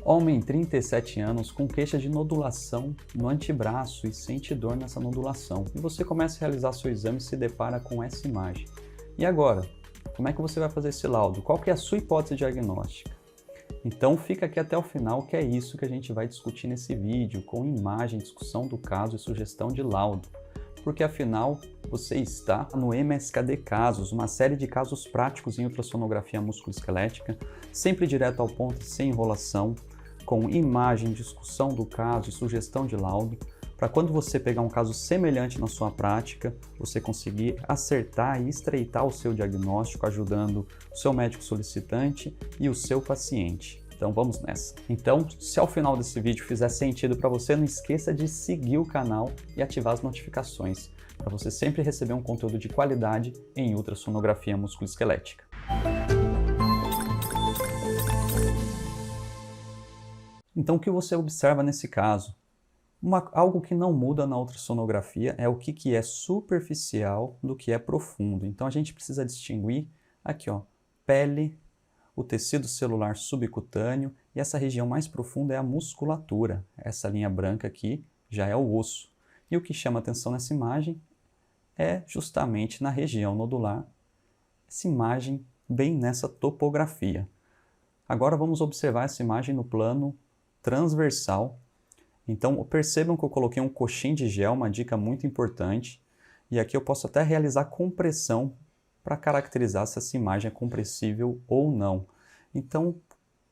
Homem, 37 anos, com queixa de nodulação no antebraço e sente dor nessa nodulação. E você começa a realizar seu exame e se depara com essa imagem. E agora? Como é que você vai fazer esse laudo? Qual que é a sua hipótese diagnóstica? Então fica aqui até o final, que é isso que a gente vai discutir nesse vídeo, com imagem, discussão do caso e sugestão de laudo. Porque afinal, você está no MSKD Casos, uma série de casos práticos em ultrassonografia musculoesquelética, sempre direto ao ponto, sem enrolação, com imagem, discussão do caso e sugestão de laudo, para quando você pegar um caso semelhante na sua prática, você conseguir acertar e estreitar o seu diagnóstico, ajudando o seu médico solicitante e o seu paciente. Então vamos nessa. Então, se ao final desse vídeo fizer sentido para você, não esqueça de seguir o canal e ativar as notificações, para você sempre receber um conteúdo de qualidade em ultrassonografia musculoesquelética. Então, o que você observa nesse caso? Algo que não muda na ultrassonografia é o que é superficial do que é profundo. Então, a gente precisa distinguir aqui, ó, pele, o tecido celular subcutâneo, e essa região mais profunda é a musculatura. Essa linha branca aqui já é o osso. E o que chama atenção nessa imagem é justamente na região nodular, essa imagem bem nessa topografia. Agora vamos observar essa imagem no plano transversal. Então percebam que eu coloquei um coxim de gel, uma dica muito importante, e aqui eu posso até realizar compressão para caracterizar se essa imagem é compressível ou não. Então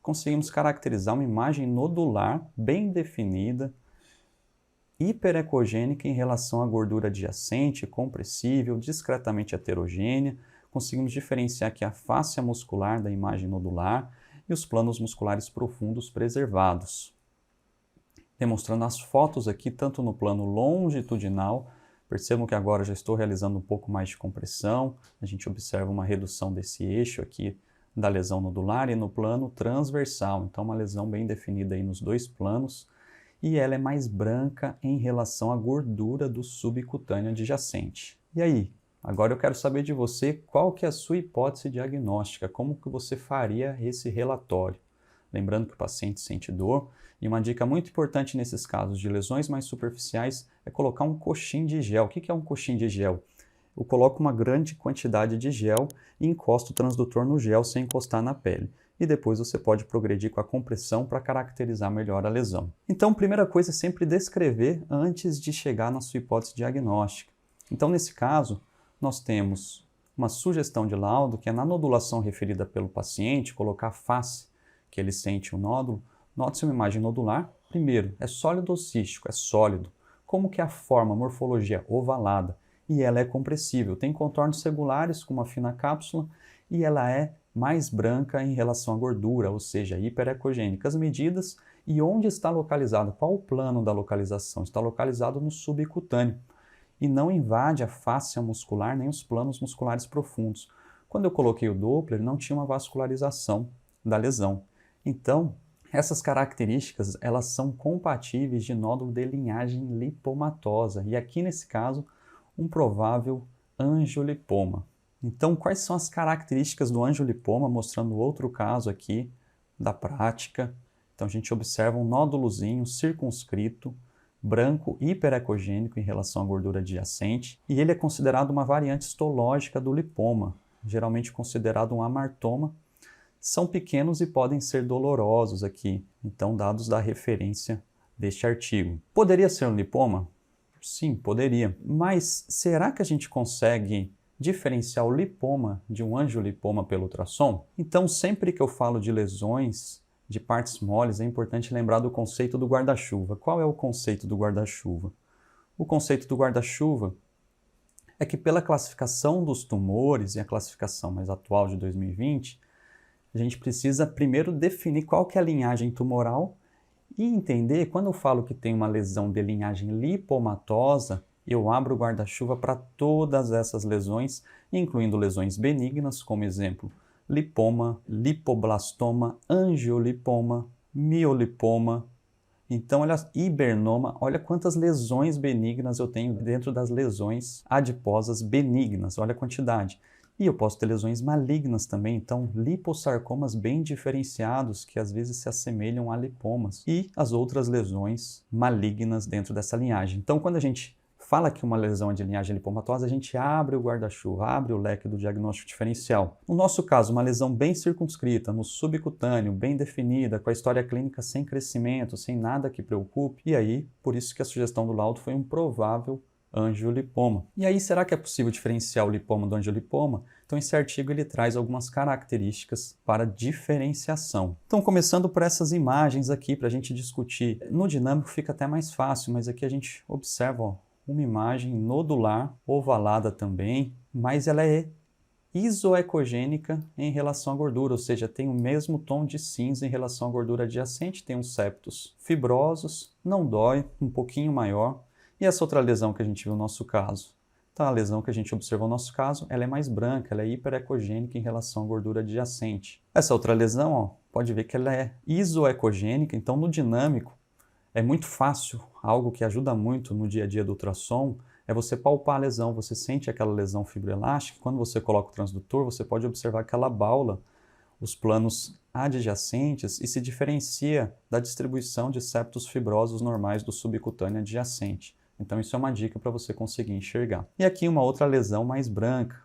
conseguimos caracterizar uma imagem nodular bem definida, hiperecogênica em relação à gordura adjacente, compressível, discretamente heterogênea. Conseguimos diferenciar aqui a fáscia muscular da imagem nodular e os planos musculares profundos preservados. Demonstrando as fotos aqui, tanto no plano longitudinal, percebam que agora já estou realizando um pouco mais de compressão, a gente observa uma redução desse eixo aqui da lesão nodular, e no plano transversal, então uma lesão bem definida aí nos dois planos, e ela é mais branca em relação à gordura do subcutâneo adjacente. E aí? Agora eu quero saber de você qual que é a sua hipótese diagnóstica, como que você faria esse relatório. Lembrando que o paciente sente dor, e uma dica muito importante nesses casos de lesões mais superficiais é colocar um coxim de gel. O que é um coxim de gel? Eu coloco uma grande quantidade de gel e encosto o transdutor no gel sem encostar na pele. E depois você pode progredir com a compressão para caracterizar melhor a lesão. Então, primeira coisa é sempre descrever antes de chegar na sua hipótese diagnóstica. Então, nesse caso, nós temos uma sugestão de laudo, que é na nodulação referida pelo paciente, colocar a face que ele sente o nódulo. Note-se uma imagem nodular. Primeiro, é sólido ou cístico? É sólido. Como que é a forma, a morfologia? Ovalada. E ela é compressível. Tem contornos regulares com uma fina cápsula e ela é mais branca em relação à gordura, ou seja, hiperecogênica. As medidas e onde está localizado, qual o plano da localização? Está localizado no subcutâneo e não invade a fáscia muscular nem os planos musculares profundos. Quando eu coloquei o Doppler, não tinha uma vascularização da lesão. Então, essas características elas são compatíveis de nódulo de linhagem lipomatosa e aqui nesse caso um provável angiolipoma. Então, quais são as características do angiolipoma? Mostrando outro caso aqui da prática. Então, a gente observa um nódulozinho circunscrito, branco, hiperecogênico em relação à gordura adjacente, e ele é considerado uma variante histológica do lipoma, geralmente considerado um amartoma. São pequenos e podem ser dolorosos aqui, então dados da referência deste artigo. Poderia ser um lipoma? Sim, poderia. Mas será que a gente consegue diferenciar o lipoma de um angiolipoma pelo ultrassom? Então, sempre que eu falo de lesões de partes moles, é importante lembrar do conceito do guarda-chuva. Qual é o conceito do guarda-chuva? O conceito do guarda-chuva é que pela classificação dos tumores, e a classificação mais atual de 2020, a gente precisa primeiro definir qual que é a linhagem tumoral e entender, quando eu falo que tem uma lesão de linhagem lipomatosa, eu abro o guarda-chuva para todas essas lesões, incluindo lesões benignas, como exemplo, lipoma, lipoblastoma, angiolipoma, miolipoma. Então, olha, hibernoma, olha quantas lesões benignas eu tenho dentro das lesões adiposas benignas, olha a quantidade. E eu posso ter lesões malignas também, então lipossarcomas bem diferenciados que às vezes se assemelham a lipomas e as outras lesões malignas dentro dessa linhagem. Então quando a gente fala que uma lesão é de linhagem lipomatosa, a gente abre o guarda-chuva, abre o leque do diagnóstico diferencial. No nosso caso, uma lesão bem circunscrita, no subcutâneo, bem definida, com a história clínica sem crescimento, sem nada que preocupe, e aí, por isso que a sugestão do laudo foi um provável angiolipoma. E aí, será que é possível diferenciar o lipoma do angiolipoma? Então, esse artigo ele traz algumas características para diferenciação. Então, começando por essas imagens aqui, para a gente discutir. No dinâmico fica até mais fácil, mas aqui a gente observa, ó, uma imagem nodular, ovalada também, mas ela é isoecogênica em relação à gordura, ou seja, tem o mesmo tom de cinza em relação à gordura adjacente, tem uns septos fibrosos, não dói, um pouquinho maior. E essa outra lesão que a gente viu no nosso caso? Então, a lesão que a gente observou no nosso caso, ela é mais branca, ela é hiperecogênica em relação à gordura adjacente. Essa outra lesão, ó, pode ver que ela é isoecogênica, então no dinâmico é muito fácil, algo que ajuda muito no dia a dia do ultrassom, é você palpar a lesão, você sente aquela lesão fibroelástica, quando você coloca o transdutor, você pode observar que ela baula os planos adjacentes e se diferencia da distribuição de septos fibrosos normais do subcutâneo adjacente. Então isso é uma dica para você conseguir enxergar. E aqui uma outra lesão mais branca.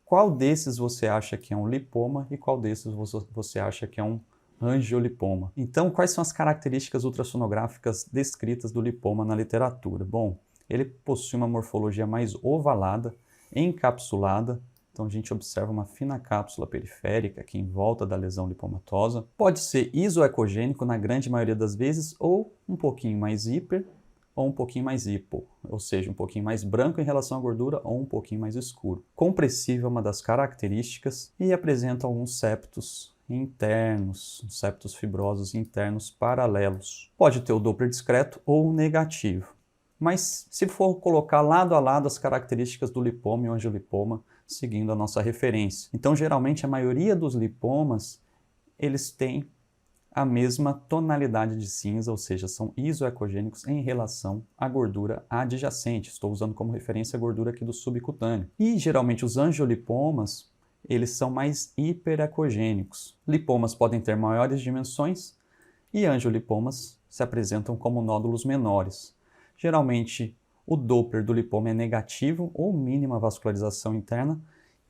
Qual desses você acha que é um lipoma e qual desses você acha que é um angiolipoma? Então, quais são as características ultrassonográficas descritas do lipoma na literatura? Bom, ele possui uma morfologia mais ovalada, encapsulada. Então a gente observa uma fina cápsula periférica aqui em volta da lesão lipomatosa. Pode ser isoecogênico na grande maioria das vezes ou um pouquinho mais hiper ou um pouquinho mais hipo, ou seja, um pouquinho mais branco em relação à gordura ou um pouquinho mais escuro. Compressivo é uma das características e apresenta alguns septos internos, septos fibrosos internos paralelos. Pode ter o Doppler discreto ou negativo. Mas se for colocar lado a lado as características do lipoma e o angiolipoma, seguindo a nossa referência. Então, geralmente, a maioria dos lipomas, eles têm a mesma tonalidade de cinza, ou seja, são isoecogênicos em relação à gordura adjacente. Estou usando como referência a gordura aqui do subcutâneo. E, geralmente, os angiolipomas, eles são mais hiperecogênicos. Lipomas podem ter maiores dimensões e angiolipomas se apresentam como nódulos menores. Geralmente, o Doppler do lipoma é negativo ou mínima vascularização interna.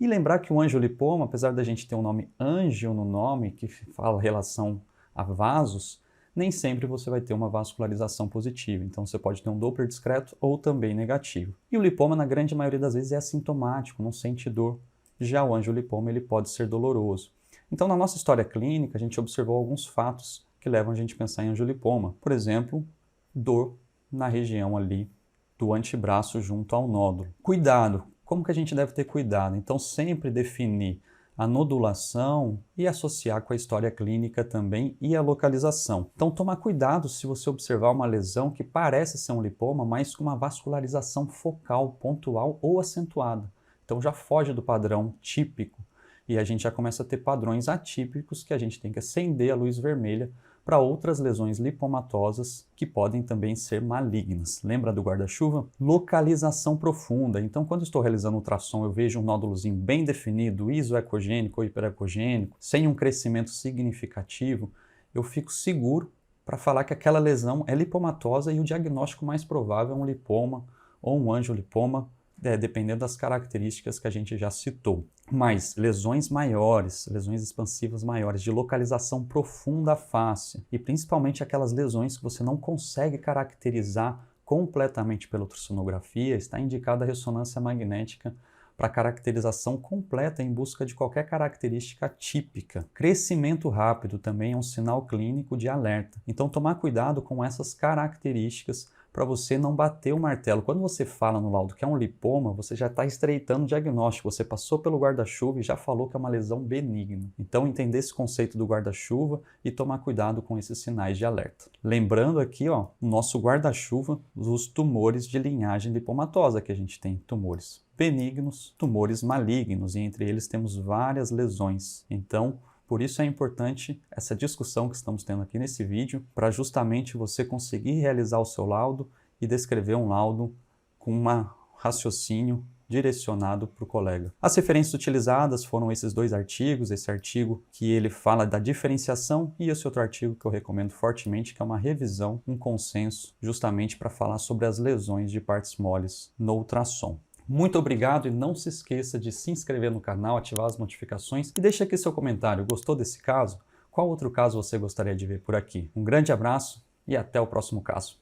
E lembrar que o angiolipoma, apesar da gente ter um nome angio no nome, que fala relação a vasos, nem sempre você vai ter uma vascularização positiva. Então você pode ter um Doppler discreto ou também negativo. E o lipoma, na grande maioria das vezes, é assintomático, não sente dor. Já o angiolipoma, ele pode ser doloroso. Então, na nossa história clínica, a gente observou alguns fatos que levam a gente a pensar em angiolipoma. Por exemplo, dor na região ali do antebraço junto ao nódulo. Cuidado! Como que a gente deve ter cuidado? Então, sempre definir a nodulação e associar com a história clínica também e a localização. Então, tomar cuidado se você observar uma lesão que parece ser um lipoma, mas com uma vascularização focal, pontual ou acentuada. Então, já foge do padrão típico e a gente já começa a ter padrões atípicos que a gente tem que acender a luz vermelha para outras lesões lipomatosas que podem também ser malignas. Lembra do guarda-chuva? Localização profunda. Então, quando estou realizando ultrassom, eu vejo um nódulozinho bem definido, isoecogênico ou hiperecogênico, sem um crescimento significativo, eu fico seguro para falar que aquela lesão é lipomatosa e o diagnóstico mais provável é um lipoma ou um angiolipoma, dependendo das características que a gente já citou. Mas lesões maiores, lesões expansivas maiores, de localização profunda à face, e principalmente aquelas lesões que você não consegue caracterizar completamente pela ultrassonografia, está indicada a ressonância magnética para caracterização completa em busca de qualquer característica típica. Crescimento rápido também é um sinal clínico de alerta. Então, tomar cuidado com essas características para você não bater o martelo. Quando você fala no laudo que é um lipoma, você já está estreitando o diagnóstico. Você passou pelo guarda-chuva e já falou que é uma lesão benigna. Então, entender esse conceito do guarda-chuva e tomar cuidado com esses sinais de alerta. Lembrando aqui, ó, o nosso guarda-chuva, os tumores de linhagem lipomatosa, que a gente tem tumores benignos, tumores malignos, e entre eles temos várias lesões. Então, por isso é importante essa discussão que estamos tendo aqui nesse vídeo, para justamente você conseguir realizar o seu laudo e descrever um laudo com um raciocínio direcionado para o colega. As referências utilizadas foram esses 2 artigos, esse artigo que ele fala da diferenciação e esse outro artigo que eu recomendo fortemente, que é uma revisão, um consenso, justamente para falar sobre as lesões de partes moles no ultrassom. Muito obrigado e não se esqueça de se inscrever no canal, ativar as notificações e deixe aqui seu comentário. Gostou desse caso? Qual outro caso você gostaria de ver por aqui? Um grande abraço e até o próximo caso.